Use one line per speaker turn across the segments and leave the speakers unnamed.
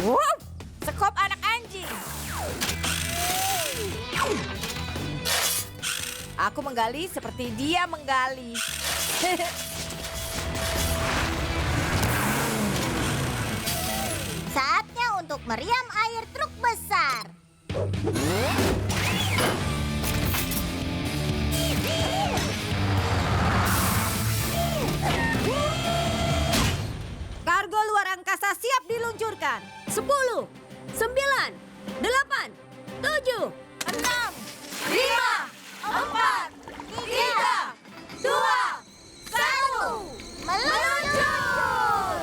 Wow, sekop anak anjing. Aku menggali seperti dia menggali.
Saatnya untuk meriam air truk besar.
Kargo luar angkasa siap diluncurkan. 10, 9, 8, 7, 6, 5, 4, 3, 2, 1.
Meluncur!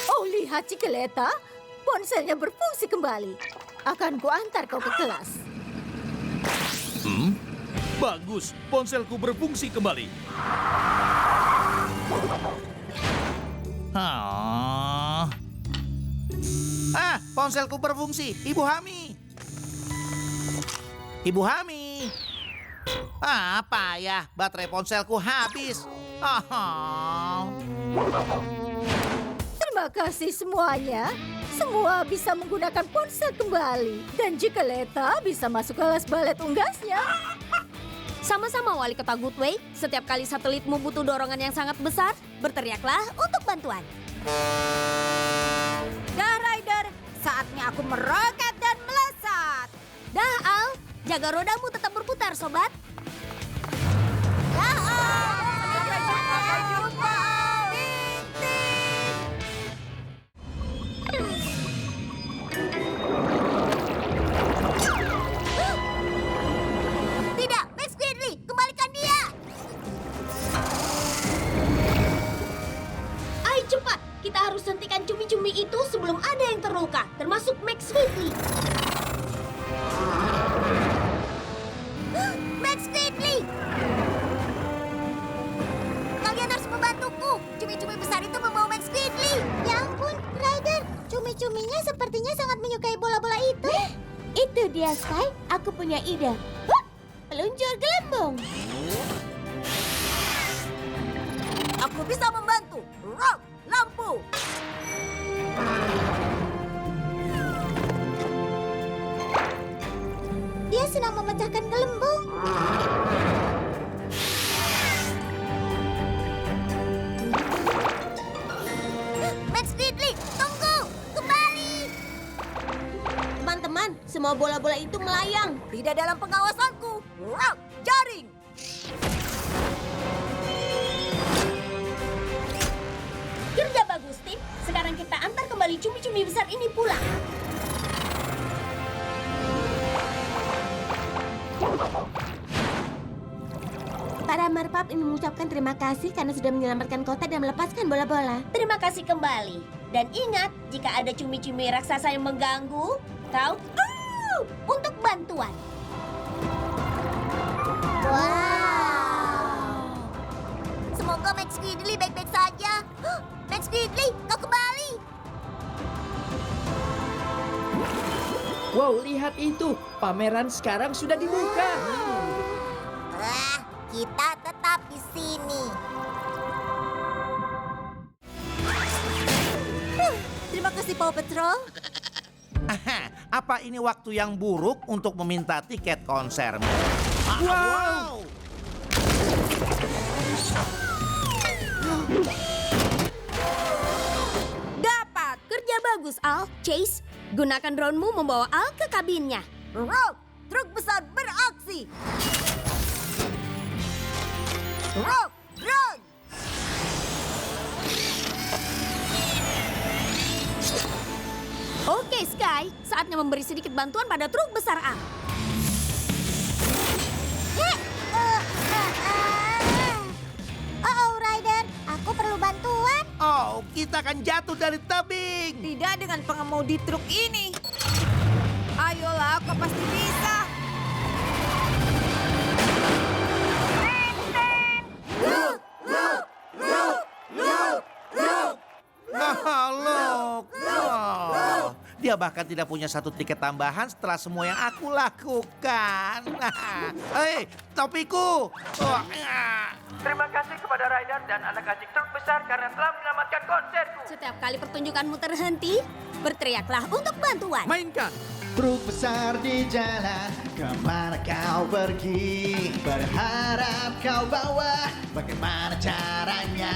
Oh, lihat Cikeleta. Ponselnya berfungsi kembali. Akan kuantar kau ke kelas.
Bagus, ponselku berfungsi kembali.
Ponselku berfungsi. Ibu Hami. Ibu Hami. Payah. Baterai ponselku habis.
Terima kasih semuanya. Semua bisa menggunakan ponsel kembali. Dan Cikeleta bisa masuk kelas balet unggasnya.
Sama-sama Wali Kota Goodway, setiap kali satelitmu butuh dorongan yang sangat besar, berteriaklah untuk bantuan.
Dah, Ryder. Saatnya aku meroket dan melesat.
Dah, Al. Jaga rodamu tetap berputar, sobat.
Sampai jumpa. Ting, ting.
Tidak, Max Gridley, kembalikan dia.
Ayo cepat, kita harus hentikan cumi-cumi itu sebelum ada yang terluka, termasuk Max Ridley.
Max Gridley! Kalian harus membantuku. Cumi-cumi besar itu membawa Max Gridley. Ya ampun, Ryder. Cumi-cuminya sepertinya sangat menyukai bola-bola itu.
Itu dia, Sky. Aku punya ide. Peluncur gelembung.
Aku bisa membantu. Rock, lampu.
Dia sedang memecahkan gelembung. Max Gridley, tunggu! Kembali!
Teman-teman, semua bola-bola itu melayang.
Tidak dalam pengawasanku. Rock, jaring.
Kerja bagus, tim. Sekarang kita antar kembali cumi-cumi besar ini pulang. Para Marpap ingin mengucapkan terima kasih karena sudah menyelamatkan kota dan melepaskan bola-bola. Terima kasih kembali. Dan ingat, jika ada cumi-cumi raksasa yang mengganggu, kau untuk bantuan.
Wow! Semoga Max Gridley baik-baik saja. Max Gridley, kau kembali!
Wow, lihat itu. Pameran sekarang sudah dibuka.
Kita tetap di sini.
Terima kasih, Paw Patrol.
Apa ini waktu yang buruk untuk meminta tiket konser? Wow!
Dapat.
Kerja bagus, Al. Chase, gunakan drone-mu membawa Al ke kabinnya.
Rock, truk besar beraksi. Rock, drone.
Oke, Sky. Saatnya memberi sedikit bantuan pada truk besar Al.
Oh, Ryder, aku perlu bantuan.
Oh, kita akan jatuh dari tebing.
Tidak dengan pengemudi truk ini. Ayolah, kau pasti bisa.
Dia bahkan tidak punya satu tiket tambahan setelah semua yang aku lakukan. Hei, topiku. Oh, ya.
Terima kasih kepada Ryder dan anak anjing truk besar karena telah menyelamatkan konserku.
Setiap kali pertunjukanmu terhenti, berteriaklah untuk bantuan.
Mainkan.
Truk besar di jalan, kemana kau pergi? Berharap kau bawa, bagaimana caranya?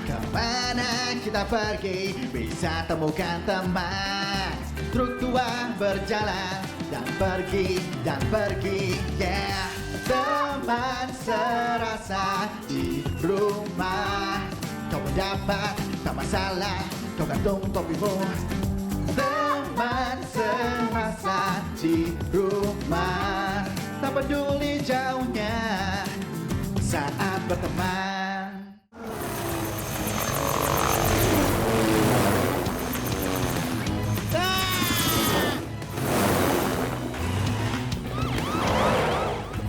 Kemana kita pergi, bisa temukan teman. Truk tua berjalan, dan pergi, yeah. Teman serasa di rumah. Kau mendapat, tak masalah, kau gantung topimu. Teman serasa di rumah, tak peduli jauhnya saat berteman.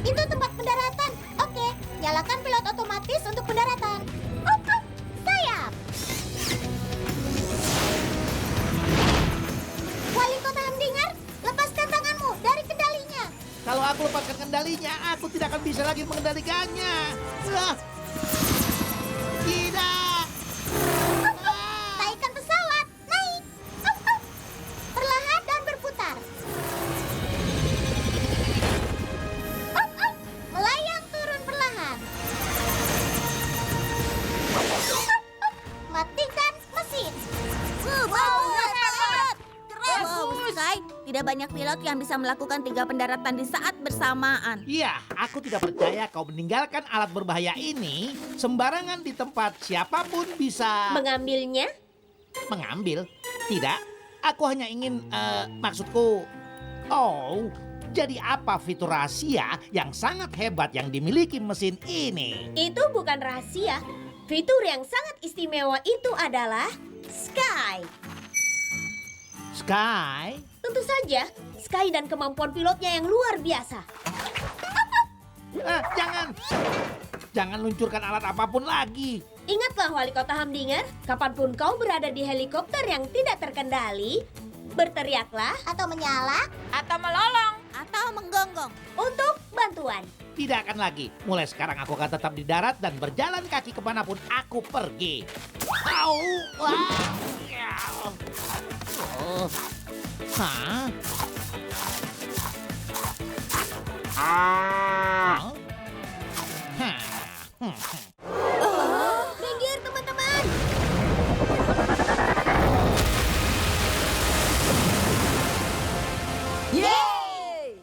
Itu tempat pendaratan. Oke, nyalakan pilot otomatis untuk pendaratan. Sayap. Wali Kota Hamdinger, lepaskan tanganmu dari kendalinya.
Kalau aku lepaskan kendalinya, aku tidak akan bisa lagi mengendalikannya. Tidak.
Naikkan pesawat. Naik. Perlahan dan berputar. Melayang turun perlahan. Matikan mesin.
Sky, tidak banyak pilot yang bisa melakukan 3 pendaratan di saat bersamaan.
Iya, aku tidak percaya kau meninggalkan alat berbahaya ini sembarangan di tempat siapapun bisa
Mengambilnya?
mengambil. Tidak, aku hanya ingin, maksudku, oh, jadi apa fitur rahasia yang sangat hebat yang dimiliki mesin ini?
Itu bukan rahasia. Fitur yang sangat istimewa itu adalah Sky.
Sky?
Tentu saja, Sky dan kemampuan pilotnya yang luar biasa.
Jangan luncurkan alat apapun lagi.
Ingatlah Wali Kota Hamdinger, kapanpun kau berada di helikopter yang tidak terkendali, berteriaklah
Atau menyala.
atau melolong atau menggonggong untuk bantuan.
Tidak akan lagi. Mulai sekarang aku akan tetap di darat dan berjalan kaki kemanapun aku pergi. Au! Wah! Ya. Oh. Hah? Hah?
Minggir teman-teman.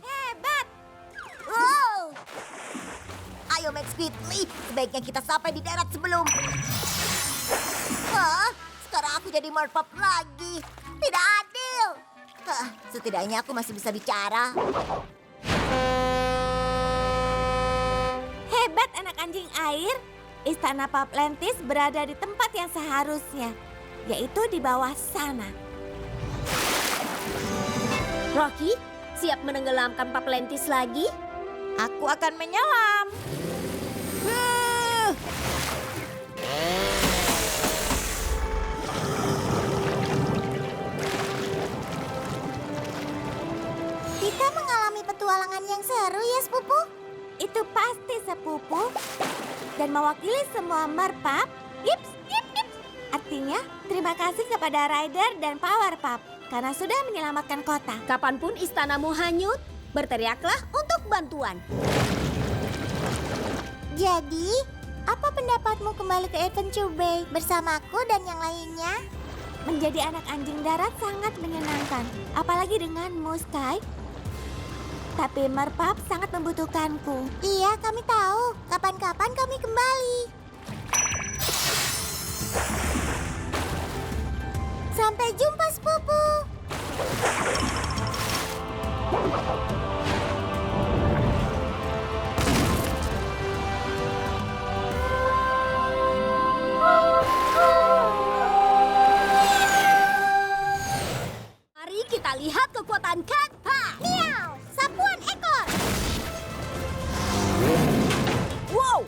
Hebat. Wow. Ayo Max Speedly, sebaiknya kita sampai di darat sebelum. Sekarang aku jadi merpap lagi. Tidak adil. Setidaknya aku masih bisa bicara.
Hebat anak anjing air. Istana Paplantis berada di tempat yang seharusnya, yaitu di bawah sana.
Rocky, siap menenggelamkan Paplantis lagi?
Aku akan menyelam.
Kita mengalami petualangan yang seru ya, sepupu.
Itu pasti sepupu. Dan mewakili semua merpap, yips, yips, yips. Artinya, terima kasih kepada Ryder dan Powerpup karena sudah menyelamatkan kota.
Kapanpun istanamu hanyut, berteriaklah untuk bantuan.
Jadi, apa pendapatmu kembali ke Adventure Bay bersamaku dan yang lainnya?
Menjadi anak anjing darat sangat menyenangkan, apalagi denganmu, Sky. Tapi merpap sangat membutuhkanku.
Iya, kami tahu. Kapan-kapan kami kembali. Sampai jumpa, sepupu.
Mari kita lihat kekuatan Cat.
Miau, sapuan ekor.
Wow!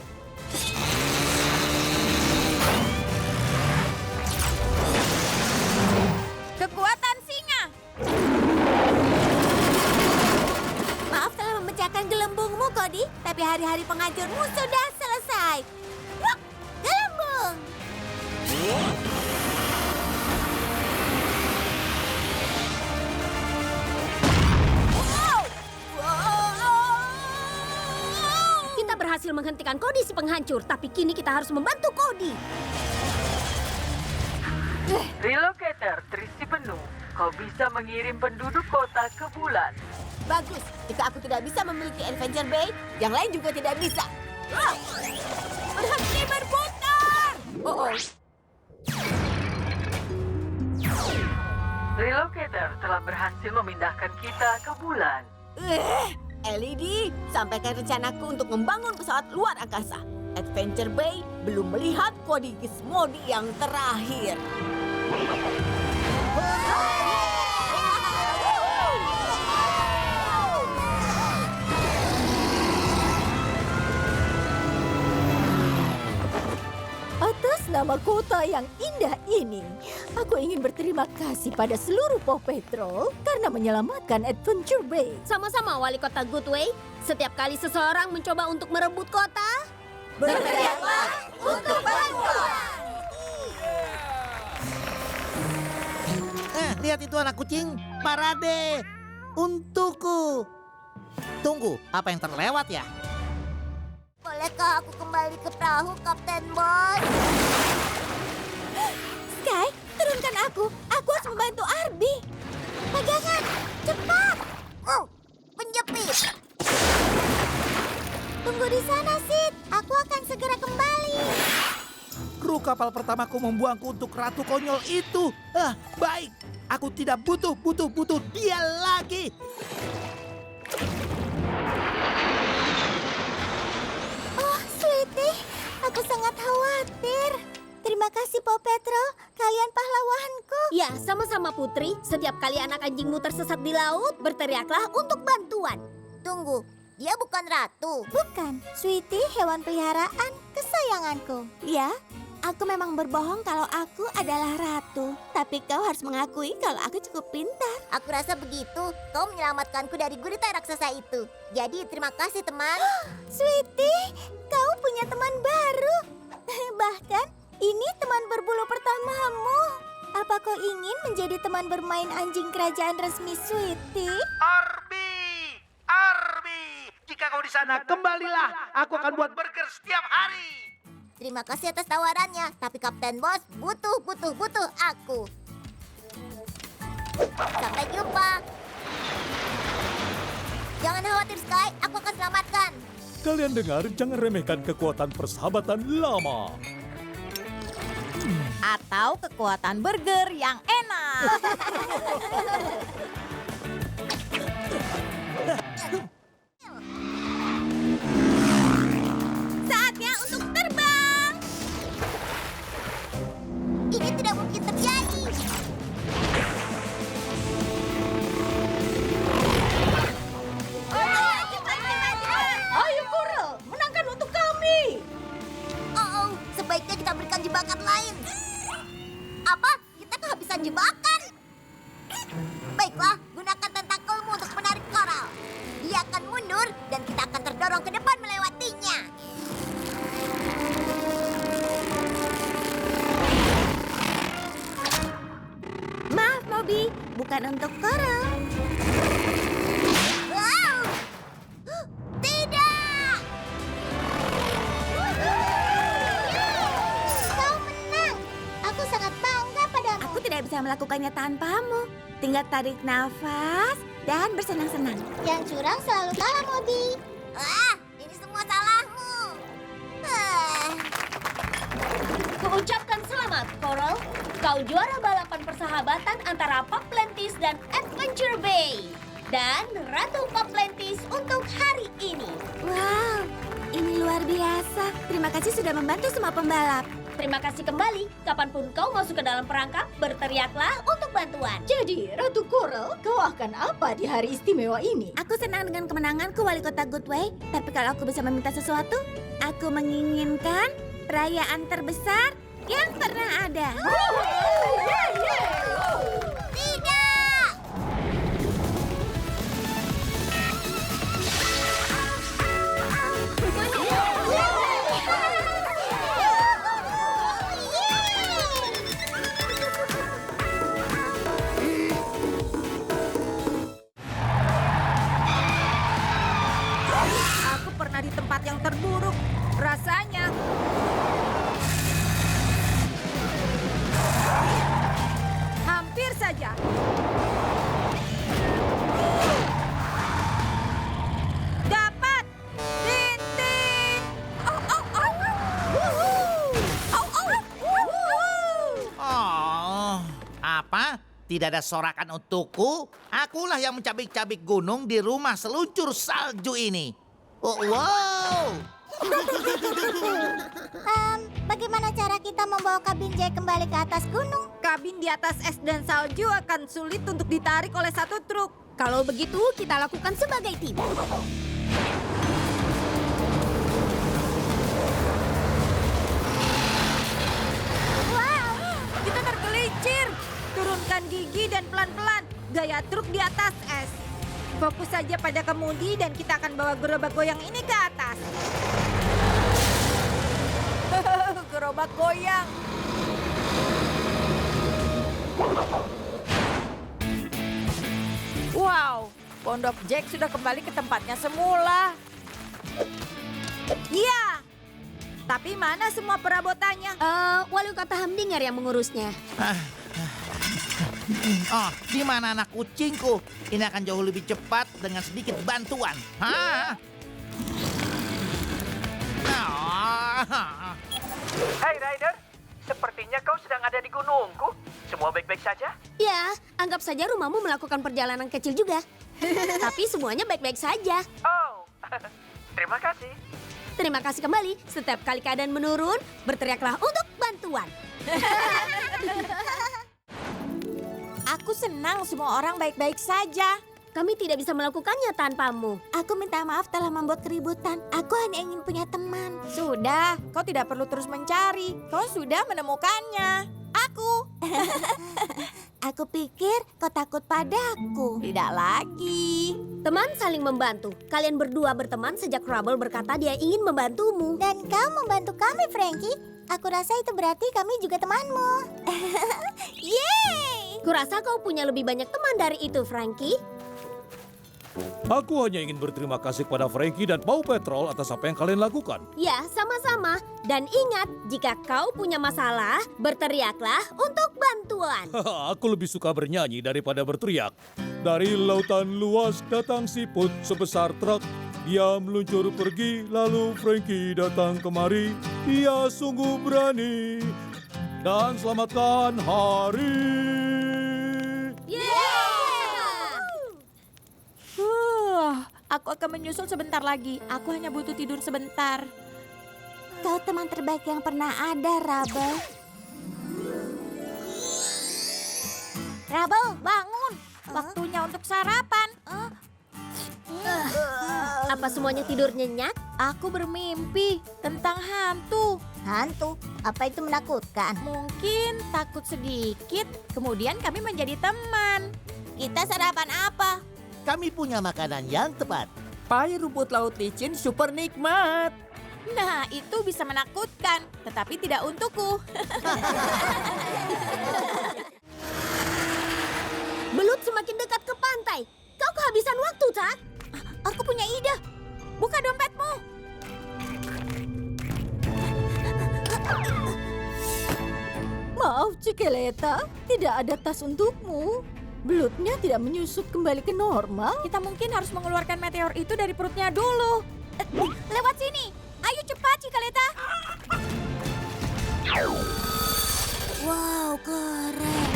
Kekuatan singa.
tapi hari-hari penghancurmu sudah selesai. Wuk, gelembung.
Kita berhasil menghentikan Cody si penghancur, tapi kini kita harus membantu Cody.
Relocator terisi penuh. Kau bisa mengirim penduduk kota ke bulan.
Bagus, jika aku tidak bisa memiliki Adventure Bay, yang lain juga tidak bisa. Berhenti berputar! Oh.
Relocator telah berhasil memindahkan kita ke bulan.
LED, sampaikan rencanaku untuk membangun pesawat luar angkasa. Adventure Bay belum melihat kode Gizmodi yang terakhir.
Atas nama kota yang indah ini, aku ingin berterima kasih pada seluruh Paw Patrol karena menyelamatkan Adventure Bay.
Sama-sama wali kota Goodway, setiap kali seseorang mencoba untuk merebut kota,
Berteriaklah untuk bantuan!
Lihat itu anak kucing, parade untukku. Tunggu, apa yang terlewat ya?
Bolehkah aku kembali ke perahu, Kapten Bos? Sky, turunkan aku. Aku harus membantu Arby. Pegangan, cepat. Oh, penjepit. Tunggu di sana, Sid. Aku akan segera kembali.
Kru kapal pertamaku membuangku untuk ratu konyol itu. Baik. Aku tidak butuh dia lagi.
Oh, Sweetie, aku sangat khawatir. Terima kasih, Paw Patrol. Kalian pahlawanku.
ya sama-sama Putri, setiap kali anak anjingmu tersesat di laut, berteriaklah untuk bantuan.
Tunggu, dia bukan ratu. Bukan, Sweetie hewan peliharaan kesayanganku. Ya, aku memang berbohong kalau aku adalah ratu. Tapi kau harus mengakui kalau aku cukup pintar. Aku rasa begitu. Kau menyelamatkanku dari gurita raksasa itu. Jadi terima kasih, teman. Sweetie, kau punya teman baru. Bahkan, ini teman berbulu pertamamu. Apa kau ingin menjadi teman bermain anjing kerajaan resmi Sweetie?
Arby, jika kau di sana, kembalilah. Aku akan buat burger setiap hari.
Terima kasih atas tawarannya, tapi Kapten Bos butuh aku. Sampai jumpa. Jangan khawatir, Sky. Aku akan selamatkan.
Kalian dengar, jangan remehkan kekuatan persahabatan lama.
Atau kekuatan burger yang enak.
Saatnya untuk terbang. Ini tidak mungkin terjadi.
Ayo Coral, menangkan untuk kami.
Oh, sebaiknya kita berikan jebakan lain. Apa? Kita kehabisan jebakan? Baiklah, gunakan tentakelmu untuk menarik koral. Dia akan mundur dan kita akan terdorong ke depan melewatinya. Maaf, Moby. Bukan untuk koral. Wow! Tidak! Kau menang. Aku sangat bangga padamu. Aku tidak bisa melakukannya tanpamu. Tinggal tarik nafas dan bersenang-senang. Yang curang selalu kalah, Moby. Ini semua salahmu.
Kuucapkan selamat, Coral. Kau juara balapan persahabatan antara Paplantis dan Adventure Bay. Dan Ratu Paplantis untuk hari ini.
Wow, ini luar biasa. Terima kasih sudah membantu semua pembalap.
Terima kasih kembali. Kapanpun kau masuk ke dalam perangkap, berteriaklah untuk bantuan.
Jadi, Ratu Coral, kau akan apa di hari istimewa ini?
Aku senang dengan kemenanganku, Wali Kota Goodway. Tapi kalau aku bisa meminta sesuatu, aku menginginkan perayaan terbesar yang pernah ada. Tidak!
di tempat yang terburuk. Rasanya. Hampir saja. Dapat! Tintin! Oh, oh, oh! Wuhu! Oh, oh! Wuhu!
Oh, apa? Tidak ada sorakan untukku? Akulah yang mencabik-cabik gunung di rumah seluncur salju ini. Oh, wow!
Bagaimana cara kita membawa kabin Jack kembali ke atas gunung?
Kabin di atas es dan salju akan sulit untuk ditarik oleh satu truk.
Kalau begitu, kita lakukan sebagai tim.
Wow, kita tergelincir. Turunkan gigi dan pelan-pelan. Gaya truk di atas es. Fokus saja pada kemudi dan kita akan bawa gerobak goyang ini ke atas. Gerobak goyang. Wow, pondok Jack sudah kembali ke tempatnya semula. Iya, tapi mana semua perabotannya?
Wali kota Hamdinger yang mengurusnya.
Oh, di mana anak kucingku? Ini akan jauh lebih cepat dengan sedikit bantuan. Hah?
Hai Ryder, sepertinya kau sedang ada di gunungku. Semua baik-baik saja?
Ya, anggap saja rumahmu melakukan perjalanan kecil juga. Tapi semuanya baik-baik saja.
Oh, terima kasih.
Terima kasih kembali. Setiap kali keadaan menurun, berteriaklah untuk bantuan.
Aku senang semua orang baik-baik saja.
Kami tidak bisa melakukannya tanpamu.
Aku minta maaf telah membuat keributan. Aku hanya ingin punya teman. Sudah, kau tidak perlu terus mencari. Kau sudah menemukannya. Aku. Aku pikir kau takut padaku. Tidak lagi.
Teman saling membantu. Kalian berdua berteman sejak Rubble berkata dia ingin membantumu.
Dan kau membantu kami, Frankie. Aku rasa itu berarti kami juga temanmu. Yeay!
Kurasa kau punya lebih banyak teman dari itu, Frankie.
Aku hanya ingin berterima kasih kepada Frankie dan Paw Patrol atas apa yang kalian lakukan.
Ya, sama-sama. Dan ingat, jika kau punya masalah, berteriaklah untuk bantuan.
Aku lebih suka bernyanyi daripada berteriak. Dari lautan luas datang siput sebesar truk. Dia meluncur pergi, lalu Frankie datang kemari. Dia sungguh berani dan selamatkan hari.
Aku akan menyusul sebentar lagi. Aku hanya butuh tidur sebentar. Kau teman terbaik yang pernah ada, Rubble. Rubble, bangun. Waktunya untuk sarapan.
Apa semuanya tidur nyenyak?
Aku bermimpi tentang hantu. Hantu? Apa itu menakutkan? Mungkin takut sedikit, kemudian kami menjadi teman. Kita sarapan apa?
Kami punya makanan yang tepat.
Pai rumput laut licin super nikmat.
Nah, itu bisa menakutkan, tetapi tidak untukku.
Belut semakin dekat ke pantai. Kau kehabisan waktu, Tak?
Aku punya ide. Buka dompetmu.
Maaf, Cikeleta, tidak ada tas untukmu. Belutnya tidak menyusut kembali ke normal.
Kita mungkin harus mengeluarkan meteor itu dari perutnya dulu. Lewat sini. Ayo cepat, Cikaleta. Wow, keren.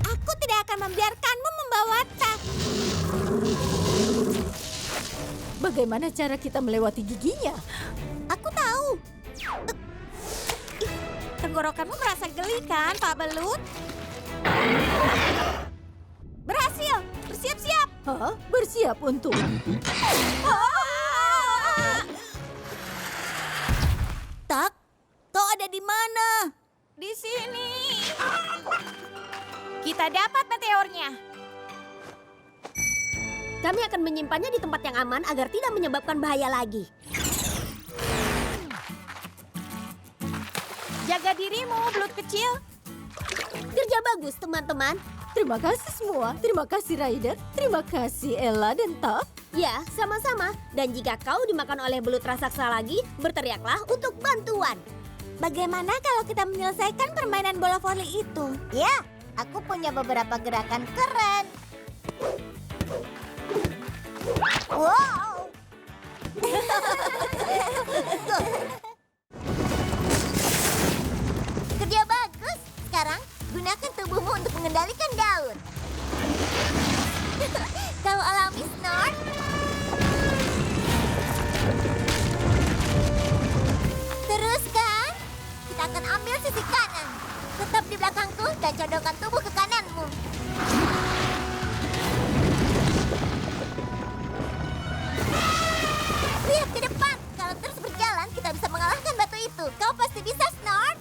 Aku tidak akan membiarkanmu membawa tas.
Bagaimana cara kita melewati giginya?
Aku tahu. Tenggorokanmu merasa geli kan, Pak Belut? Berhasil! Bersiap-siap!
Hah? Bersiap untuk?
Tak, kau ada di mana? Di sini. Kita dapat meteornya.
Kami akan menyimpannya di tempat yang aman agar tidak menyebabkan bahaya lagi.
Jaga dirimu, belut kecil.
Kerja bagus, teman-teman.
Terima kasih semua. Terima kasih Ryder. Terima kasih Ella dan Top.
Ya, sama-sama. Dan jika kau dimakan oleh belut raksasa lagi, berteriaklah untuk bantuan.
Bagaimana kalau kita menyelesaikan permainan bola voli itu? Ya, aku punya beberapa gerakan keren. Wow! Kerja bagus. Sekarang, gunakan tubuhmu untuk mengendalikan daun. Kau alami, Snort. Teruskan. Kita akan ambil sisi kanan. Tetap di belakangku dan condongkan tubuh ke kananmu. Lihat ke depan. Kalau terus berjalan, kita bisa mengalahkan batu itu. Kau pasti bisa, Snort.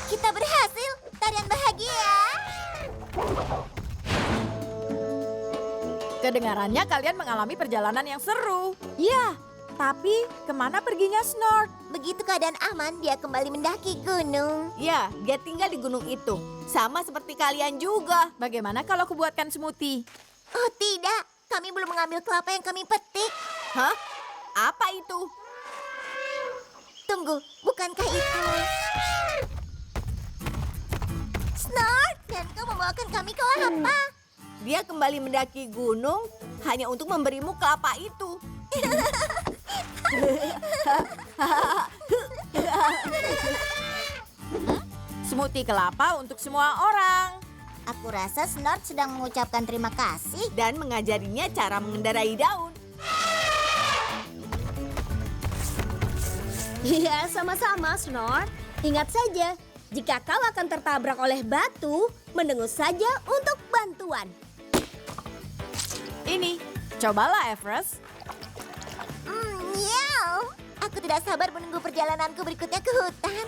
Kita berhasil. Tarian bahagia.
Kedengarannya kalian mengalami perjalanan yang seru. Ya, tapi kemana perginya Snort?
Begitu keadaan aman, dia kembali mendaki gunung.
Ya, dia tinggal di gunung itu. Sama seperti kalian juga. Bagaimana kalau kubuatkan smoothie?
Oh tidak, kami belum mengambil kelapa yang kami petik.
Hah? Apa itu?
Tunggu, bukankah itu... Snort, dan kau membawakan kami kelapa.
Dia kembali mendaki gunung hanya untuk memberimu kelapa itu. Smoothie kelapa untuk semua orang.
Aku rasa Snort sedang mengucapkan terima kasih.
Dan mengajarinya cara mengendarai daun.
Ya, sama-sama, Snort. Ingat saja, jika kau akan tertabrak oleh batu, mendengus saja untuk bantuan.
Ini, cobalah Everest.
Miau. Aku tidak sabar menunggu perjalananku berikutnya ke hutan.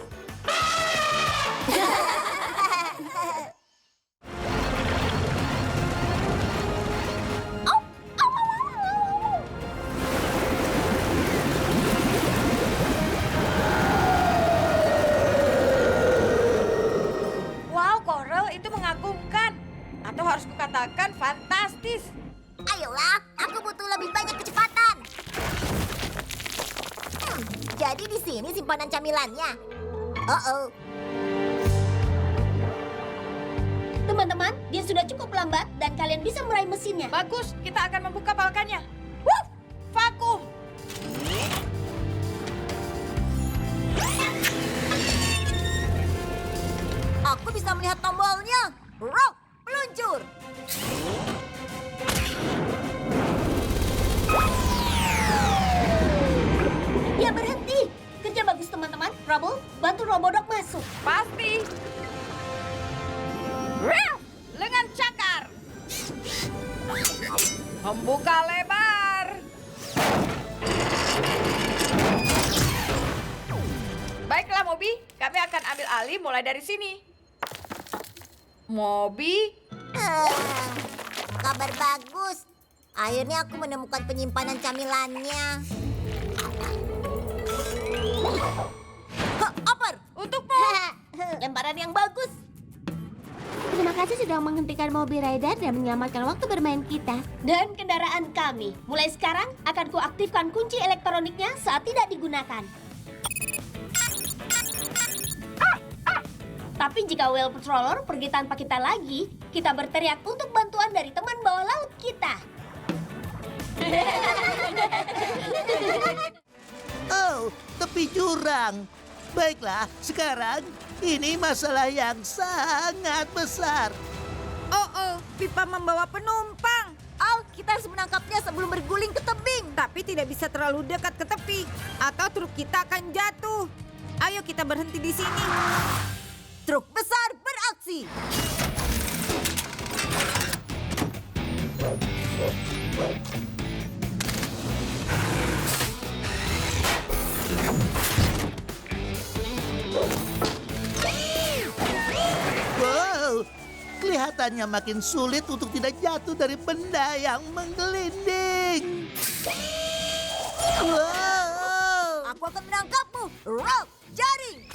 Wow, Coral, itu mengagumkan. Atau harus kukatakan fantastis.
Ayolah, aku butuh lebih banyak kecepatan. Jadi di sini simpanan camilannya. Oh.
Teman-teman, dia sudah cukup lambat dan kalian bisa meraih mesinnya.
Bagus, kita akan membuka palkannya. Wuh, vakum.
Aku bisa melihat tombolnya. Rock, meluncur.
Ya, berhenti. Kerja bagus, teman-teman. Rubble, bantu Robodog masuk.
Pasti. Lengan cakar. Membuka lebar. Baiklah, Moby. Kami akan ambil alih mulai dari sini. Moby,
Kabar bagus. Akhirnya aku menemukan penyimpanan camilannya. Oper!
untukmu.
Lemparan yang bagus.
Terima kasih sudah menghentikan mobil Rider dan menyelamatkan waktu bermain kita.
Dan kendaraan kami. Mulai sekarang akan kuaktifkan kunci elektroniknya saat tidak digunakan. Tapi jika Whale Patroller pergi tanpa kita lagi, kita berteriak untuk bantuan dari teman bawah laut kita.
Oh, tepi jurang. Baiklah, sekarang ini masalah yang sangat besar.
Oh, pipa membawa penumpang.
Oh, kita harus menangkapnya sebelum berguling ke tebing.
Tapi tidak bisa terlalu dekat ke tepi, atau truk kita akan jatuh. Ayo kita berhenti di sini.
Truk besar beraksi.
Wow, kelihatannya makin sulit untuk tidak jatuh dari benda yang menggelinding. Wow.
Aku akan menangkapmu. Rope, jaring.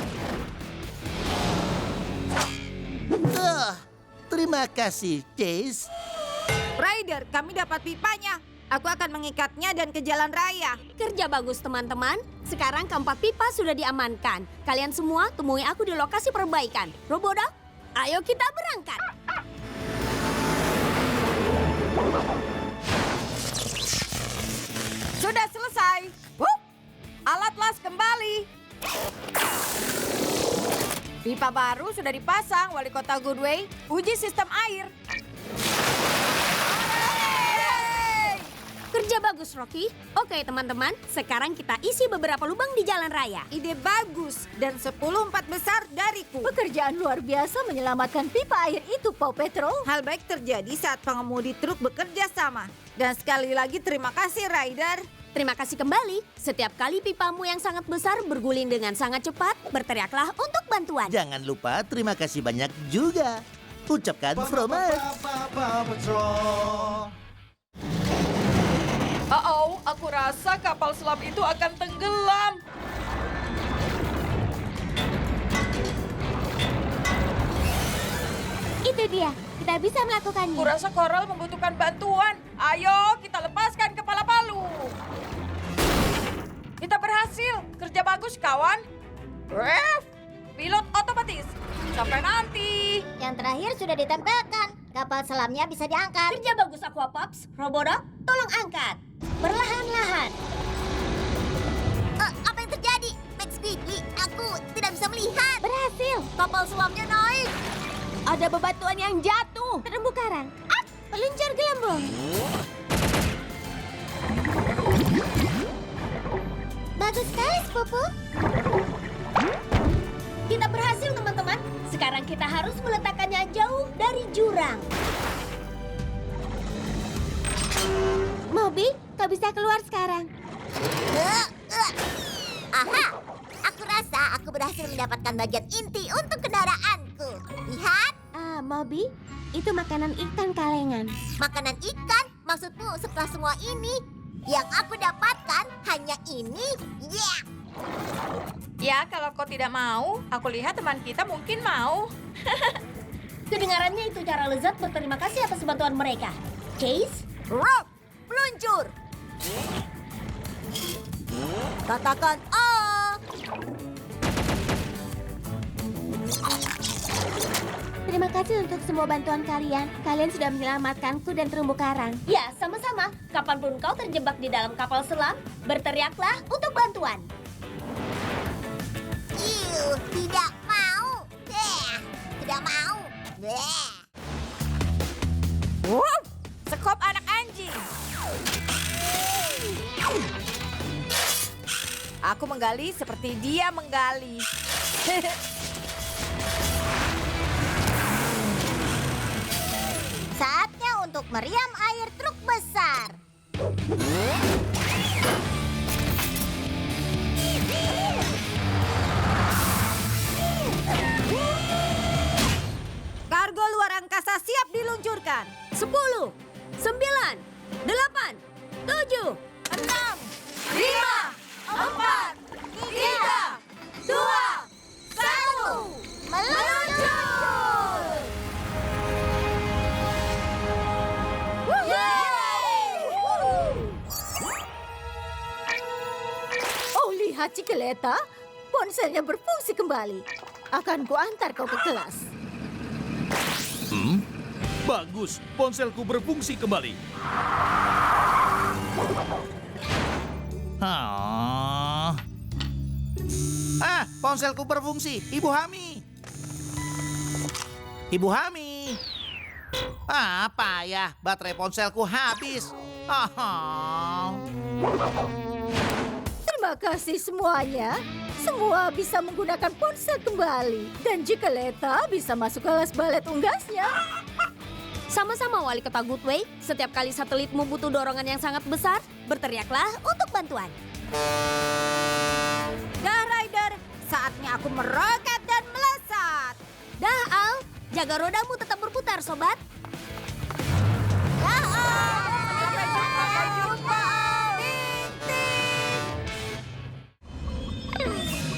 Terima kasih, Chase.
Ryder, kami dapat pipanya. Aku akan mengikatnya dan ke jalan raya.
Kerja bagus teman-teman. Sekarang keempat pipa sudah diamankan. Kalian semua temui aku di lokasi perbaikan. Robodog, ayo kita berangkat.
Sudah selesai. Alat las kembali. Pipa baru sudah dipasang, Wali Kota Goodway. Uji sistem air.
Kerja bagus, Rocky. Oke, teman-teman. Sekarang kita isi beberapa lubang di jalan raya.
Ide bagus dan 10/4 besar dariku.
Pekerjaan luar biasa menyelamatkan pipa air itu, Paw Patrol.
Hal baik terjadi saat pengemudi truk bekerja sama. Dan sekali lagi terima kasih, Ryder.
Terima kasih kembali. Setiap kali pipamu yang sangat besar berguling dengan sangat cepat, berteriaklah untuk bantuan.
Jangan lupa terima kasih banyak juga. Ucapkan Fromer.
Oh, aku rasa kapal selam itu akan tenggelam.
Itu dia, kita bisa melakukannya.
Kurasa Coral membutuhkan bantuan. Ayo, kita lepaskan kepala palu. Kita berhasil. Kerja bagus, kawan. Ref, pilot otomatis. Sampai nanti.
Yang terakhir sudah ditempelkan. Kapal selamnya bisa diangkat.
Kerja bagus, Aquapops. Robodog, tolong angkat. Perlahan-lahan.
Apa yang terjadi? Max Speedy, aku tidak bisa melihat.
Berhasil. Kapal selamnya naik.
Ada bebatuan yang jatuh. Terumbu karang. Peluncur gelembung. Bagus sekali, sepupu.
Kita berhasil, teman-teman. Sekarang kita harus meletakkannya jauh dari jurang.
Moby, kau bisa keluar sekarang. Aha, aku rasa aku berhasil mendapatkan bagian inti untuk kendaraanku. Lihat. Moby, itu makanan ikan kalengan. Makanan ikan? Maksudmu setelah semua ini? Yang aku dapatkan hanya ini? Yeah!
Ya, kalau kau tidak mau, aku lihat teman kita mungkin mau.
Kedengarannya itu cara lezat berterima kasih atas bantuan mereka. Chase?
Rock, peluncur. Katakan A. Terima kasih untuk semua bantuan kalian. Kalian sudah menyelamatkanku dan terumbu karang.
Ya, sama-sama. Kapanpun kau terjebak di dalam kapal selam, berteriaklah untuk bantuan.
Tidak mau. Tidak mau.
Sekop anak anjing. Aku menggali seperti dia menggali.
Saatnya untuk meriam air truk besar.
Kargo luar angkasa siap diluncurkan.
10, 9, 8, 7,
6, 5, 4, 3, 2, 1.
Meluncur!
Oh, lihat Cikeleta. Ponselnya berfungsi kembali. Akan kuantar kau ke kelas.
Bagus, ponselku berfungsi kembali.
Ponselku berfungsi. Ibu Hami. Ibu Hami. Payah. Baterai ponselku habis.
Terima kasih semuanya. Semua bisa menggunakan ponsel kembali. Dan Cikeleta bisa masuk kelas balet unggasnya.
Sama-sama, Wali Kota Goodway. Setiap kali satelitmu butuh dorongan yang sangat besar, berteriaklah untuk bantuan.
Dah, Ryder. Saatnya aku meroket dan melesat.
Dah, Al. Jaga rodamu tetap berputar, sobat.
Dah, sampai jumpa. Ting, ting.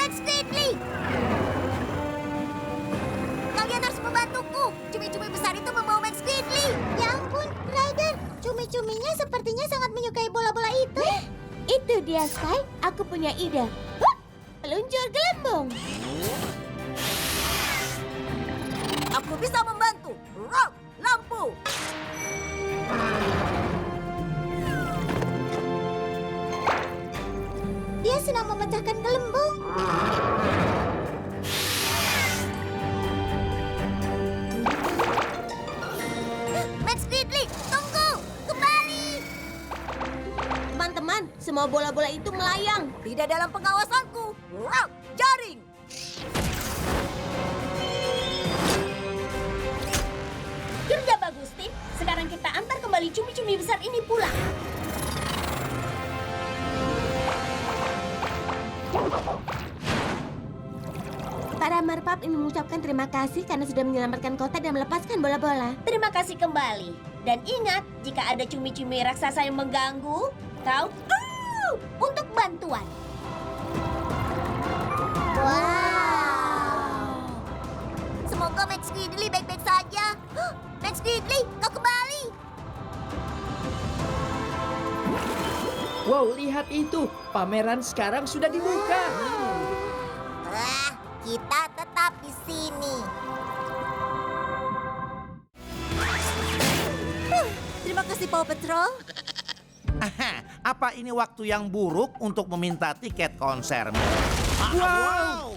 Max Gridley! Kalian harus membantuku. Cumi-cumi besar itu membawa Max Gridley. Ya ampun, Ryder. Cumi-cuminya sepertinya sangat menyukai bola-bola itu. Itu dia, Sky. Aku punya ide. Peluncur gelembung. Aku bisa membantu. Rock, lampu. Dia sedang memecahkan gelembung. Max Gridley, tunggu! Kembali!
Teman-teman, semua bola-bola itu melayang.
Tidak dalam pengawasanku. Rock, jaring.
Kerja bagus, tim. Sekarang kita antar kembali cumi-cumi besar ini pulang.
Para marpap ingin mengucapkan terima kasih karena sudah menyelamatkan kota dan melepaskan bola-bola.
Terima kasih kembali. Dan ingat, jika ada cumi-cumi raksasa yang mengganggu, kau untuk bantuan.
Wow. Semoga Max Gridley baik-baik saja. Max Gridley, kau kembali.
Wow, lihat itu. Pameran sekarang sudah dibuka.
Kita tetap di sini. Terima kasih Paw Patrol.
Apa ini waktu yang buruk untuk meminta tiket konser? Wow!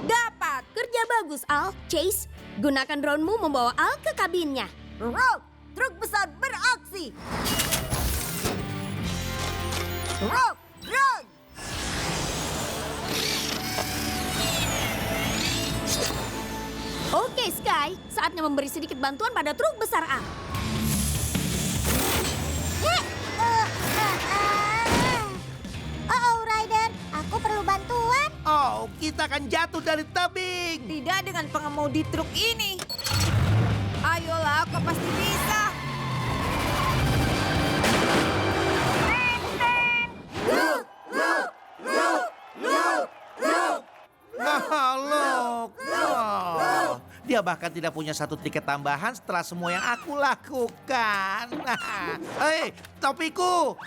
Dapat! Kerja bagus, Al. Chase, gunakan drone-mu membawa Al ke kabinnya.
Rock, truk besar beraksi. Rock, run!
Oke, Sky. Saatnya memberi sedikit bantuan pada truk besar Al.
Oh, Ryder, aku perlu bantuan.
Oh, kita akan jatuh dari tebing.
Tidak dengan pengemudi truk ini. Ayolah, kau pasti bisa.
Look. Oh, dia bahkan tidak punya satu tiket tambahan setelah semua yang aku lakukan. Hei, topiku.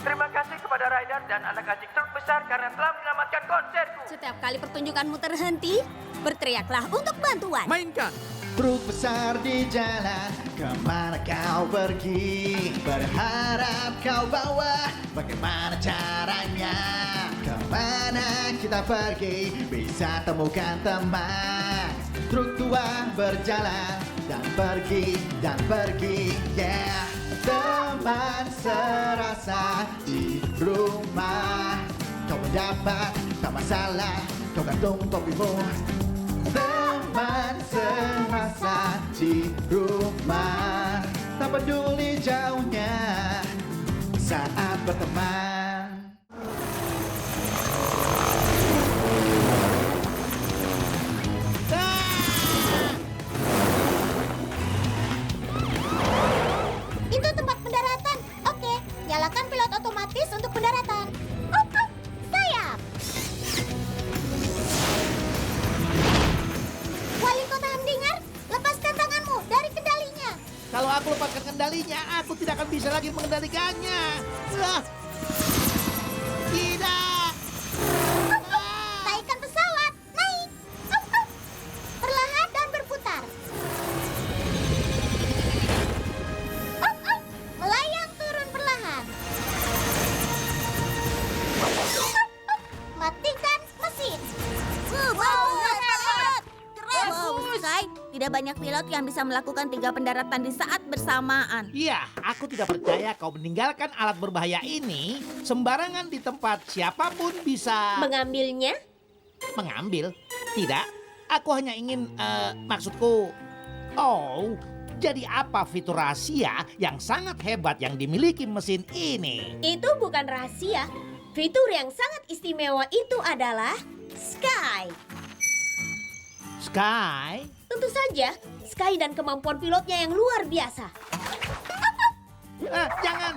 Terima kasih kepada Ryder dan anak anjing truk besar karena telah menyelamatkan konserku.
Setiap kali pertunjukanmu terhenti, berteriaklah untuk bantuan.
Mainkan.
Truk besar di jalan, kemana kau pergi? Berharap kau bawa, bagaimana caranya? Kemana kita pergi, bisa temukan teman. Truk tua berjalan, dan pergi, yeah. Teman serasa di rumah. Kau mendapat, tak masalah, kau gantung topimu. Teman serasa di rumah, tak peduli jauhnya saat berteman.
Itu tempat pendaratan. Oke, nyalakan pilot otomatis untuk pendaratan. Sayap. Wali Kota Hamdinger, lepaskan tanganmu dari kendalinya.
Kalau aku lepaskan kendalinya, aku tidak akan bisa lagi mengendalikannya. Tidak.
Naikkan pesawat, naik. Perlahan dan berputar. Melayang turun perlahan. Matikan mesin. Hebat. Keren.
Wow, Sky, tidak banyak pilot yang bisa melakukan 3 pendaratan di saat bersamaan.
Iya, aku tidak percaya kau meninggalkan alat berbahaya ini sembarangan di tempat siapapun bisa
Mengambilnya?
mengambil. Tidak, aku hanya ingin, maksudku, oh, jadi apa fitur rahasia yang sangat hebat yang dimiliki mesin ini?
Itu bukan rahasia. Fitur yang sangat istimewa itu adalah Sky.
Sky?
Tentu saja, Sky dan kemampuan pilotnya yang luar biasa.
Jangan.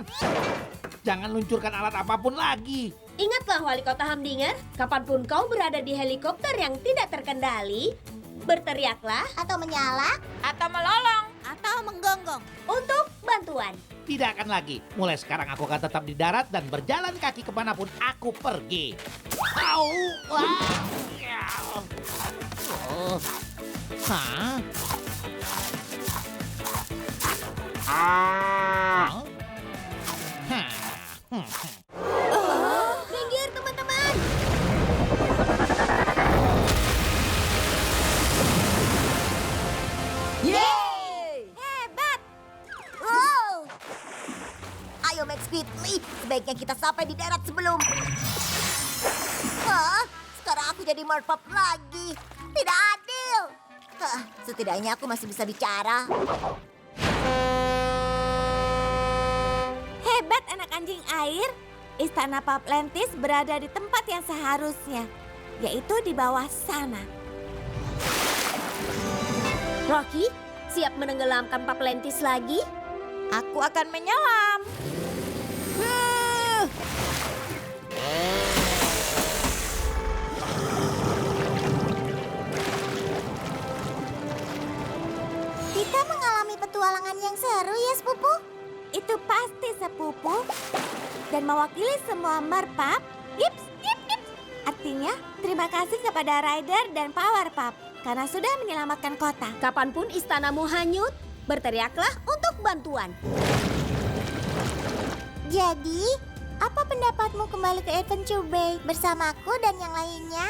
Jangan luncurkan alat apapun lagi.
Ingatlah Wali Kota Hamdinger, kapanpun kau berada di helikopter yang tidak terkendali, berteriaklah
Atau menyala,
Atau melolong.
atau menggonggong.
untuk bantuan.
Tidak akan lagi. Mulai sekarang aku akan tetap di darat dan berjalan kaki kemanapun aku pergi. Au! Wah! Ya. Oh. Hah? Hah?
Minggir teman-teman.
Hebat! Wow! Ayo Max Quickly, sebaiknya kita sampai di darat sebelum... Hah? Sekarang aku jadi merpap lagi. Tidak adil. Setidaknya aku masih bisa bicara. Hebat anak anjing air. Istana Paplentis berada di tempat yang seharusnya, yaitu di bawah sana.
Rocky, siap menenggelamkan Paplentis lagi?
Aku akan menyelam.
Kita mengalami petualangan yang seru ya, Sepupu? Itu pasti, Sepupu. Dan mewakili semua merpap, yips, yips, yips. Artinya, terima kasih kepada Ryder dan Powerpup karena sudah menyelamatkan kota.
Kapanpun istanamu hanyut, berteriaklah untuk bantuan.
Jadi, apa pendapatmu kembali ke Adventure Bay bersamaku dan yang lainnya?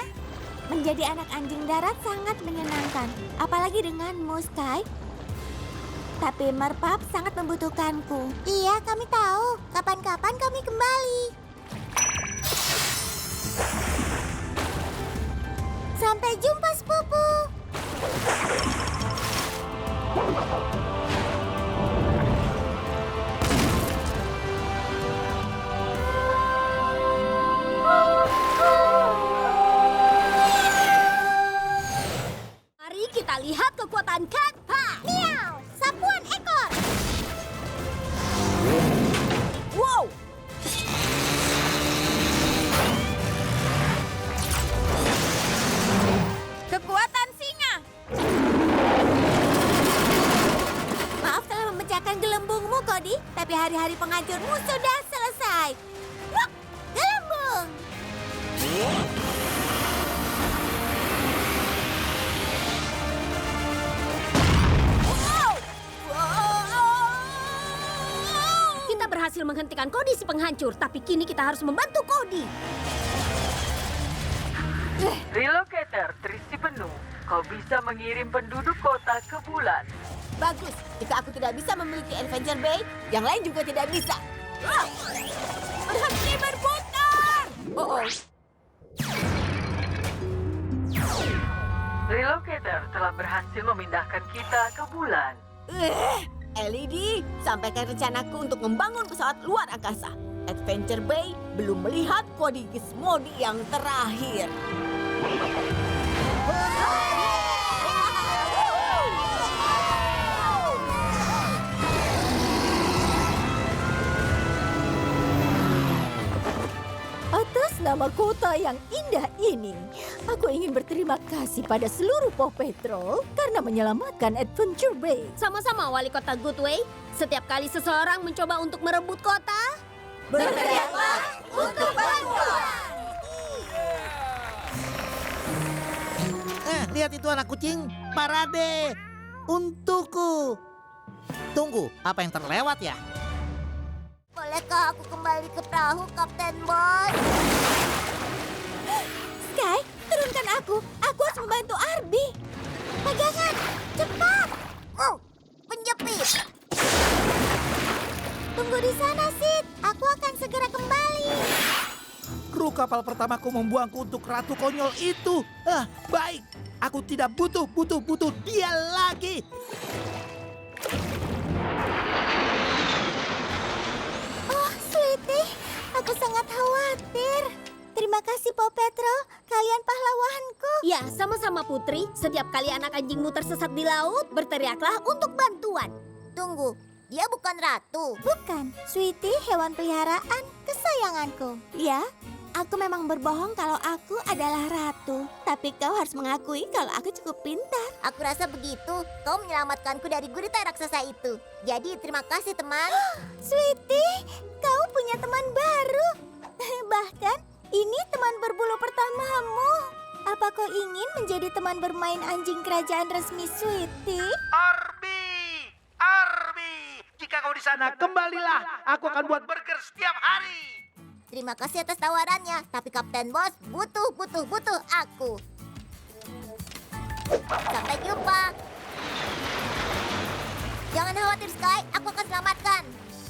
Menjadi anak anjing darat sangat menyenangkan, apalagi denganmu, Sky. Tapi Merpap sangat membutuhkanku. Iya, kami tahu. Kapan-kapan kami kembali. Sampai jumpa, Sepupu.
Mari kita lihat kekuatan Cat Pa.
Miau, sapuan ekor.
Wow!
Kekuatan singa.
Maaf telah memecahkan gelembungmu, Cody. Tapi hari-hari penghancurmu sudah selesai. Wuk, gelembung.
Kita berhasil menghentikan Cody si penghancur, tapi kini kita harus membantu Cody.
Relocator terisi penuh. Kau bisa mengirim penduduk kota ke bulan.
Bagus, jika aku tidak bisa memiliki Adventure Bay, yang lain juga tidak bisa. Berhenti berputar! Oh.
Relocator telah berhasil memindahkan kita ke bulan.
LED, sampaikan rencanaku untuk membangun pesawat luar angkasa. Adventure Bay belum melihat kode Gizmodi yang terakhir. Atas nama kota yang indah ini, aku ingin berterima kasih pada seluruh Paw Patrol karena menyelamatkan Adventure Bay.
Sama-sama Wali Kota Goodway, setiap kali seseorang mencoba untuk merebut kota,
Berteriaklah untuk bantuan.
Lihat itu anak kucing, parade untukku. Tunggu, apa yang terlewat ya?
Bolehkah aku kembali ke perahu, Kapten Bos? Sky, turunkan aku. Aku harus membantu Arby. Pegangan, cepat. Oh, penjepit. Tunggu di sana, Sid. Aku akan segera kembali.
Kru kapal pertamaku membuangku untuk ratu konyol itu. Baik. Aku tidak butuh dia lagi.
Oh, Sweetie, aku sangat khawatir. Terima kasih, Paw Patrol. Kalian pahlawanku.
ya sama-sama Putri, setiap kali anak anjingmu tersesat di laut, berteriaklah untuk bantuan.
Tunggu, Dia bukan ratu. Bukan. Sweetie, hewan peliharaan kesayanganku. Ya, aku memang berbohong kalau aku adalah ratu. Tapi kau harus mengakui kalau aku cukup pintar. Aku rasa begitu. Kau menyelamatkanku dari gurita raksasa itu. Jadi terima kasih, teman. Sweetie, kau punya teman baru. Bahkan, ini teman berbulu pertamamu. Apa kau ingin menjadi teman bermain anjing kerajaan resmi Sweetie?
Arby, jika kau di sana, kembalilah. Aku akan buat burger setiap hari.
Terima kasih atas tawarannya, tapi Kapten Bos butuh aku. Sampai jumpa. Jangan khawatir, Sky. Aku akan selamatkan.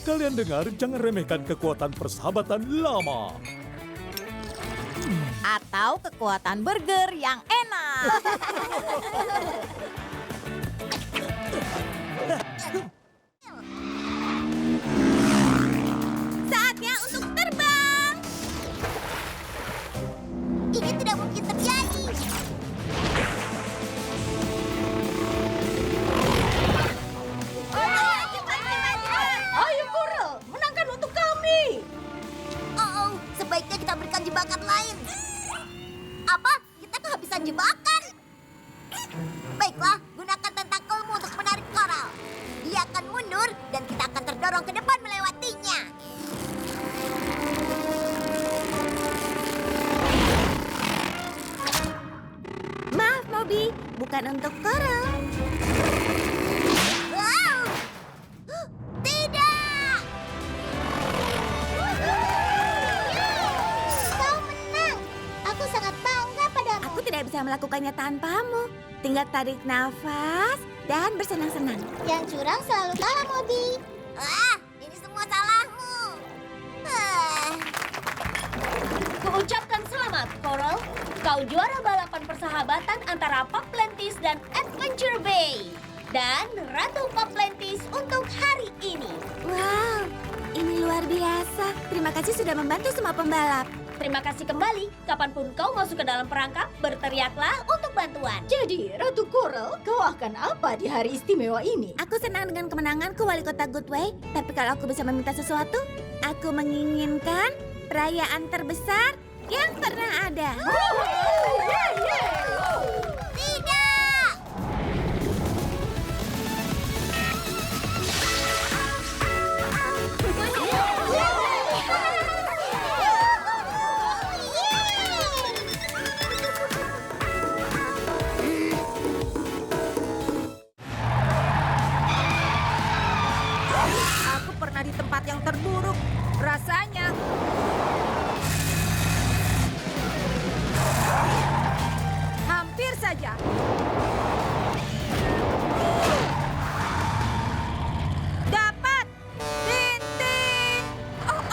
Kalian dengar, jangan remehkan kekuatan persahabatan lama.
Atau kekuatan burger yang enak.
Saatnya untuk terbang. Ini tidak mungkin terjadi.
Ayo Coral, menangkan untuk kami.
Oh, sebaiknya kita berikan jebakan lain. Apa? Kita kehabisan jebakan? Baiklah, gunakan tentakelmu untuk menarik Coral. Dia akan mundur dan kita akan terdorong ke depan melewatinya. Maaf, Moby. Bukan untuk Coral. Wow! Tidak! Kau menang. Aku sangat bangga padamu. Aku tidak bisa melakukannya tanpamu. Tinggal tarik nafas dan bersenang-senang. Yang curang selalu kalah, Moby. Ini semua salahmu.
Kuucapkan selamat, Coral. Kau juara balapan persahabatan antara Paplantis dan Adventure Bay. Dan Ratu Paplantis untuk hari ini.
Wow, ini luar biasa. Terima kasih sudah membantu semua pembalap.
Terima kasih kembali. Kapanpun kau masuk ke dalam perangkap, berteriaklah untuk bantuan.
Jadi, Ratu Coral, kau akan apa di hari istimewa ini?
Aku senang dengan kemenanganku, Wali Kota Goodway. Tapi kalau aku bisa meminta sesuatu, aku menginginkan perayaan terbesar yang pernah ada. Tidak!
Aku pernah di tempat yang terburuk. Rasanya hampir saja. Dapat! Tintin!
Oh,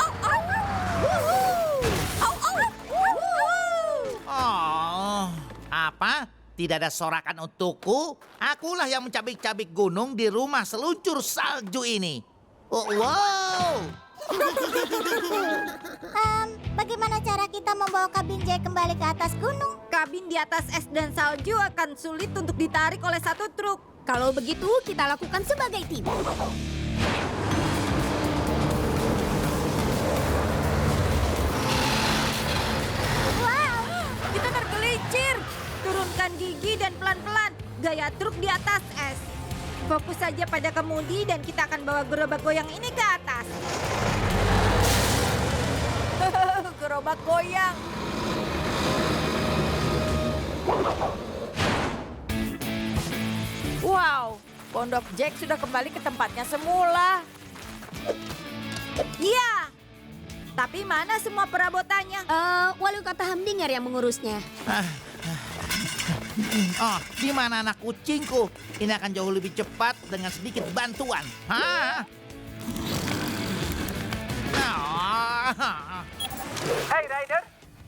apa? Tidak ada sorakan untukku? Akulah yang mencabik-cabik gunung di rumah seluncur salju ini. Oh, wow!
Bagaimana cara kita membawa kabin Jack kembali ke atas gunung?
Kabin di atas es dan salju akan sulit untuk ditarik oleh satu truk.
Kalau begitu, kita lakukan sebagai tim.
Kita tergelincir. Turunkan gigi dan pelan-pelan. Gaya truk di atas es. Fokus saja pada kemudi dan kita akan bawa gerobak goyang ini ke atas. Gerobak goyang.
Wow, pondok Jack sudah kembali ke tempatnya semula.
Iya. Tapi mana semua perabotannya?
Wali Kota Hamdinger yang mengurusnya.
Oh, di mana anak kucingku? Ini akan jauh lebih cepat dengan sedikit bantuan.
Hai Ryder,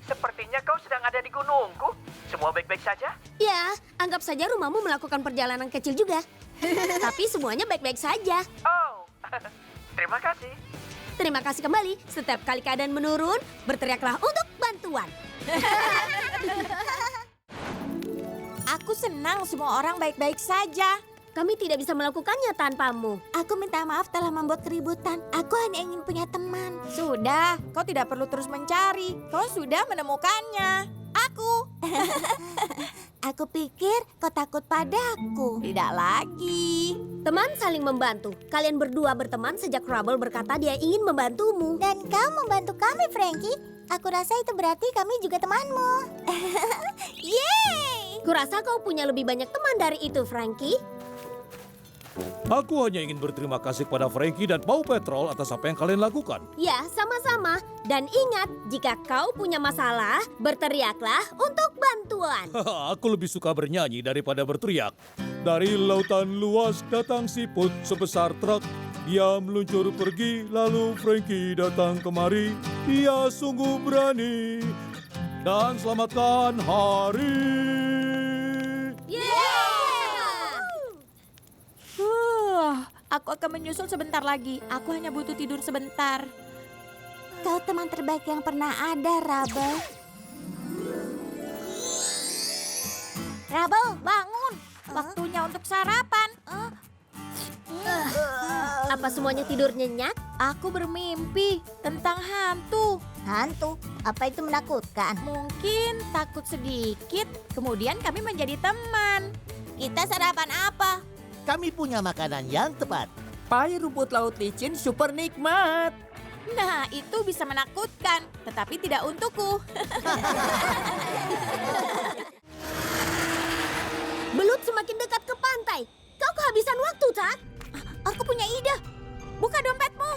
sepertinya kau sedang ada di gunungku. Semua baik-baik saja?
Ya, anggap saja rumahmu melakukan perjalanan kecil juga. Tapi semuanya baik-baik saja.
Oh, terima kasih.
Terima kasih kembali. Setiap kali keadaan menurun, berteriaklah untuk bantuan.
Aku senang semua orang baik-baik saja.
Kami tidak bisa melakukannya tanpamu.
Aku minta maaf telah membuat keributan. Aku hanya ingin punya teman.
Sudah, kau tidak perlu terus mencari. Kau sudah menemukannya. Aku.
Aku pikir kau takut padaku.
Tidak lagi.
Teman saling membantu. Kalian berdua berteman sejak Rubble berkata dia ingin membantumu.
Dan kau membantu kami, Frankie. Aku rasa itu berarti kami juga temanmu. Yeay!
Kurasa kau punya lebih banyak teman dari itu, Frankie.
Aku hanya ingin berterima kasih kepada Frankie dan Paw Patrol atas apa yang kalian lakukan.
Ya, sama-sama. Dan ingat, jika kau punya masalah, berteriaklah untuk bantuan.
Aku lebih suka bernyanyi daripada berteriak. Dari lautan luas datang siput sebesar truk. Dia meluncur pergi, lalu Frankie datang kemari. Dia sungguh berani dan selamatkan hari.
Aku akan menyusul sebentar lagi. Aku hanya butuh tidur sebentar.
Kau teman terbaik yang pernah ada, Rubble.
Rubble, bangun. Waktunya untuk sarapan.
Apa semuanya tidur nyenyak?
Aku bermimpi tentang hantu.
Hantu? Apa itu menakutkan?
Mungkin takut sedikit, kemudian kami menjadi teman. Kita sarapan apa?
Kami punya makanan yang tepat.
Pai rumput laut licin super nikmat.
Nah, itu bisa menakutkan, tetapi tidak untukku.
Belut semakin dekat ke pantai. Kau kehabisan waktu, Tak?
Aku punya ide. Buka dompetmu.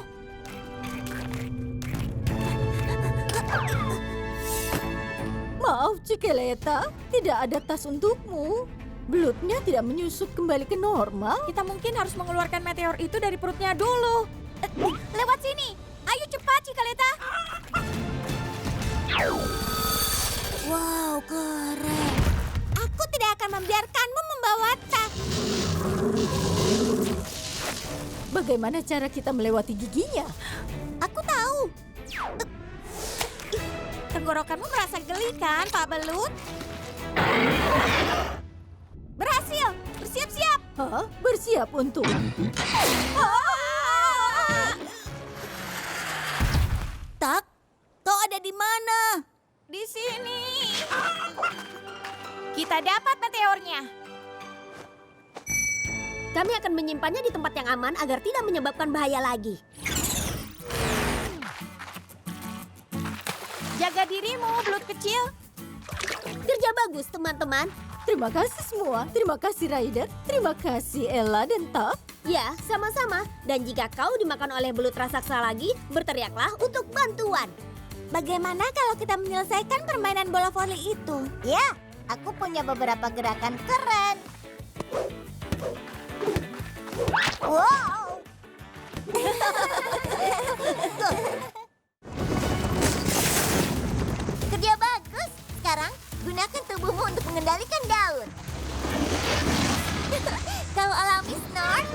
Maaf, Cikeleta, tidak ada tas untukmu. Belutnya tidak menyusut kembali ke normal.
Kita mungkin harus mengeluarkan meteor itu dari perutnya dulu. Lewat sini. Ayo cepat, Cikaleta.
Wow, keren. Aku tidak akan membiarkanmu membawa tas.
Bagaimana cara kita melewati giginya?
Aku tahu.
Tenggorokanmu merasa geli kan, Pak Belut? Berhasil. Bersiap-siap.
Hah? Bersiap untuk?
Tak, kau ada di mana?
Di sini. Kita dapat meteornya.
Kami akan menyimpannya di tempat yang aman agar tidak menyebabkan bahaya lagi.
Jaga dirimu, belut kecil.
Kerja bagus, teman-teman.
Terima kasih semua. Terima kasih Ryder. Terima kasih Ella dan Tak.
Ya, sama-sama. Dan jika kau dimakan oleh belut raksasa lagi, berteriaklah untuk bantuan.
Bagaimana kalau kita menyelesaikan permainan bola voli itu? Ya, aku punya beberapa gerakan keren. Wow! Kerja bagus. Sekarang gunakan tubuhmu untuk mengendalikan daun. Kau alami snort.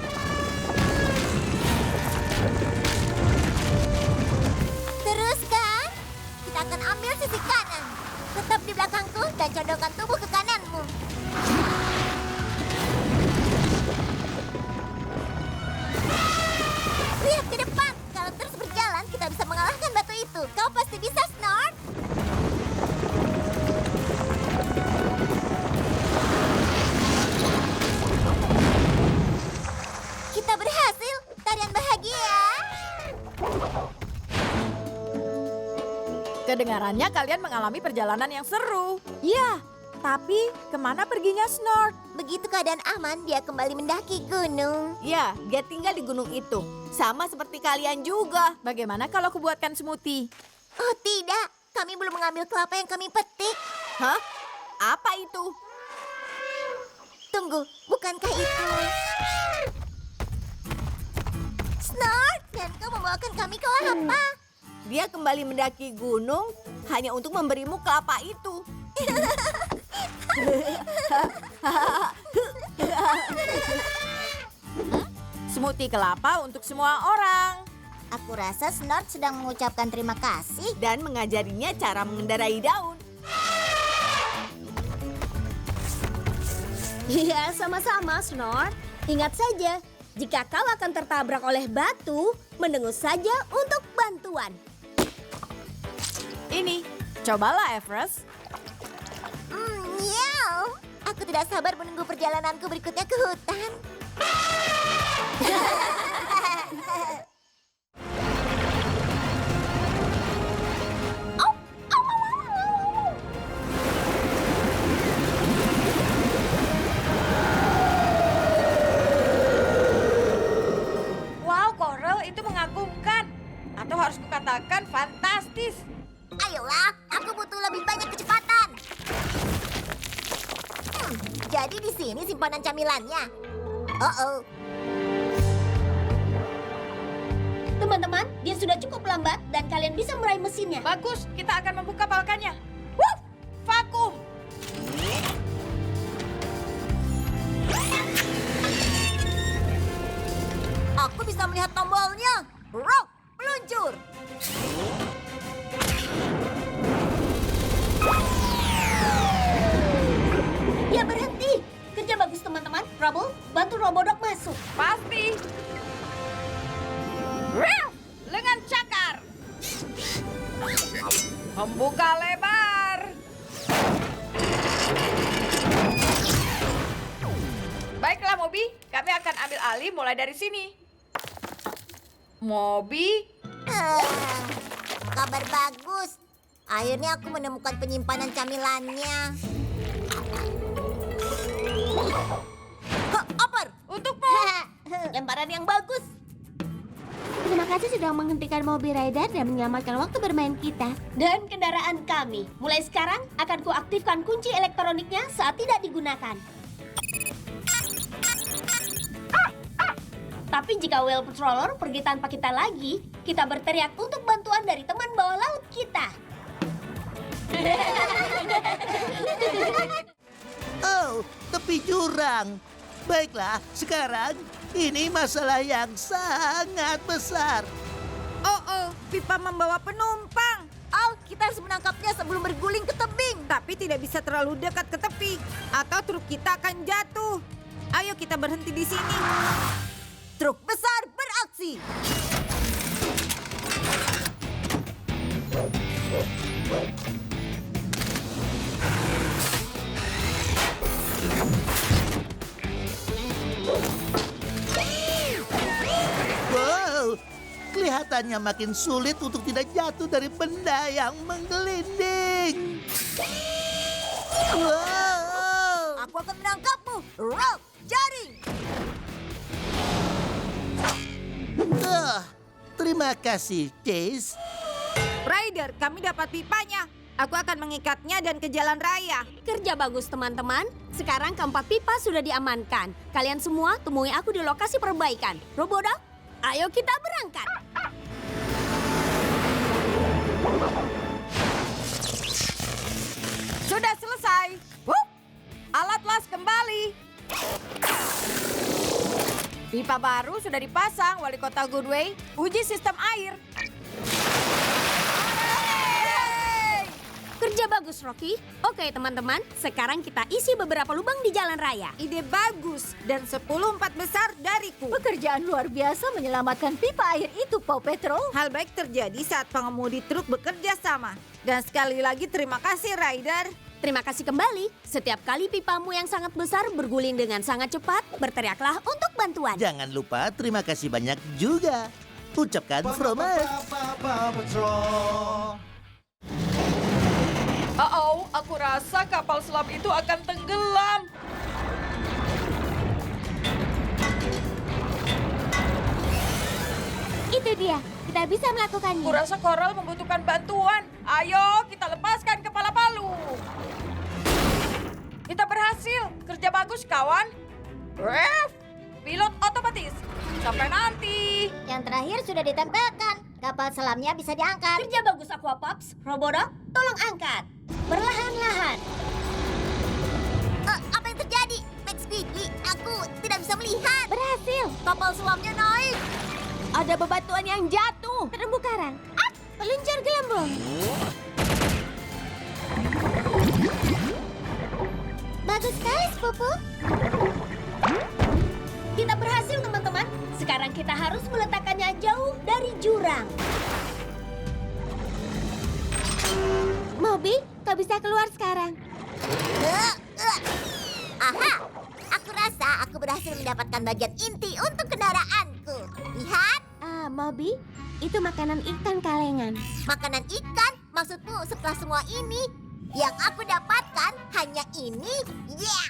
Teruskan. Kita akan ambil sisi kanan. Tetap di belakangku dan condongkan tubuh ke kananmu. Lihat ke depan. Kalau terus berjalan, kita bisa mengalahkan batu itu. Kau pasti bisa, Snort. Kita berhasil. Tarian bahagia.
Kedengarannya kalian mengalami perjalanan yang seru. Ya, tapi kemana perginya Snort?
Begitu keadaan aman, dia kembali mendaki gunung.
Ya, dia tinggal di gunung itu. Sama seperti kalian juga. Bagaimana kalau aku buatkan smoothie?
Oh tidak, kami belum mengambil kelapa yang kami petik.
Hah? Apa itu?
Tunggu, bukankah itu... Snort, dan kau membawakan kami ke apa?
Dia kembali mendaki gunung hanya untuk memberimu kelapa itu. Smoothie kelapa untuk semua orang.
Aku rasa Snort sedang mengucapkan terima kasih
dan mengajarinya cara mengendarai daun.
Iya, sama-sama, Snort. Ingat saja, jika kau akan tertabrak oleh batu, mendengus saja untuk bantuan.
Ini, cobalah Everest.
Miau. Aku tidak sabar menunggu perjalananku berikutnya ke hutan.
Wow, Coral, itu mengagumkan. Atau harus kukatakan fantastis.
Ayolah, aku butuh lebih banyak kecepatan. Jadi di sini simpanan camilannya. Oh.
Teman-teman, dia sudah cukup lambat dan kalian bisa meraih mesinnya.
Bagus, kita akan membuka balkannya. Wuff, vakum.
Aku bisa melihat tombolnya. Rock, meluncur.
Dia berhenti. Kerja bagus teman-teman. Rubble, bantu Robodog masuk.
Pasti. Ruff, lengan cakar. Membuka lebar. Baiklah, Moby. Kami akan ambil alih mulai dari sini. Moby,
Kabar bagus. Akhirnya aku menemukan penyimpanan camilannya. Oper!
untukmu.
Lemparan yang bagus.
Terima kasih sudah menghentikan mobil Rider dan menyelamatkan waktu bermain kita.
Dan kendaraan kami. Mulai sekarang akan kuaktifkan kunci elektroniknya saat tidak digunakan. Tapi jika whale patroller pergi tanpa kita lagi, kita berteriak untuk bantuan dari teman bawah laut kita.
Oh, tepi jurang. Baiklah, sekarang ini masalah yang sangat besar.
Oh, pipa membawa penumpang. Kita harus menangkapnya sebelum berguling ke tebing. Tapi tidak bisa terlalu dekat ke tepi, atau truk kita akan jatuh. Ayo kita berhenti di sini. Truk besar beraksi.
Wow, kelihatannya makin sulit untuk tidak jatuh dari benda yang menggelinding. Wow.
Aku akan menangkapmu. Rock, jaring.
Terima kasih, Chase.
Ryder, kami dapat pipanya. Aku akan mengikatnya dan ke jalan raya.
Kerja bagus teman-teman. Sekarang keempat pipa sudah diamankan. Kalian semua temui aku di lokasi perbaikan. Robodog, ayo kita berangkat.
Sudah selesai. Wup, alat las kembali. Pipa baru sudah dipasang, Wali Kota Goodway. Uji sistem air.
Kerja bagus, Rocky. Oke, teman-teman. Sekarang kita isi beberapa lubang di jalan raya.
Ide bagus dan 10/4 besar dariku.
Pekerjaan luar biasa menyelamatkan pipa air itu, Paw Patrol.
Hal baik terjadi saat pengemudi truk bekerja sama. Dan sekali lagi terima kasih, Ryder.
Terima kasih kembali. Setiap kali pipamu yang sangat besar berguling dengan sangat cepat, berteriaklah untuk bantuan.
Jangan lupa terima kasih banyak juga. Ucapkan Fromat.
Aku rasa kapal selam itu akan tenggelam.
Itu dia, kita bisa melakukannya.
Kurasa Coral membutuhkan bantuan. Ayo, kita lepaskan kepala palu. Kita berhasil. Kerja bagus, kawan. Ref, pilot otomatis. Sampai nanti.
Yang terakhir sudah ditempelkan. Kapal selamnya bisa diangkat.
Kerja bagus, Aquapops. Robodog, tolong angkat. Perlahan-lahan.
Apa yang terjadi? Max Speedy, aku tidak bisa melihat.
Berhasil.
Kapal selamnya naik.
Ada bebatuan yang jatuh. Terumbu karang. Peluncur gelembung. Bagus sekali, sepupu.
Kita berhasil, teman-teman. Sekarang kita harus meletakkannya jauh dari jurang.
Moby, kau bisa keluar sekarang.
Aha, aku rasa aku berhasil mendapatkan bagian inti untuk kendaraanku. Lihat,
Moby, itu makanan ikan kalengan.
makanan ikan. Maksudmu setelah semua ini, yang aku dapatkan hanya ini. Yeah.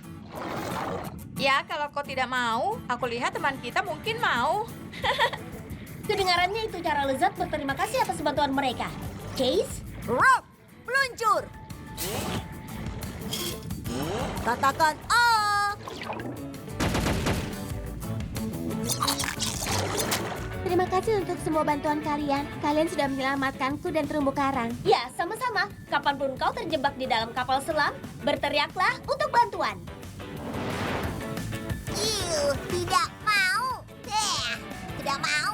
Ya, kalau kau tidak mau, aku lihat teman kita mungkin mau.
Kedengarannya itu cara lezat berterima kasih atas bantuan mereka. Chase,
Rock, meluncur. Katakan A.
Terima kasih untuk semua bantuan kalian. Kalian sudah menyelamatkanku dan terumbu karang.
ya sama-sama. Kapanpun kau terjebak di dalam kapal selam, berteriaklah untuk bantuan.
Tidak mau. Tidak mau.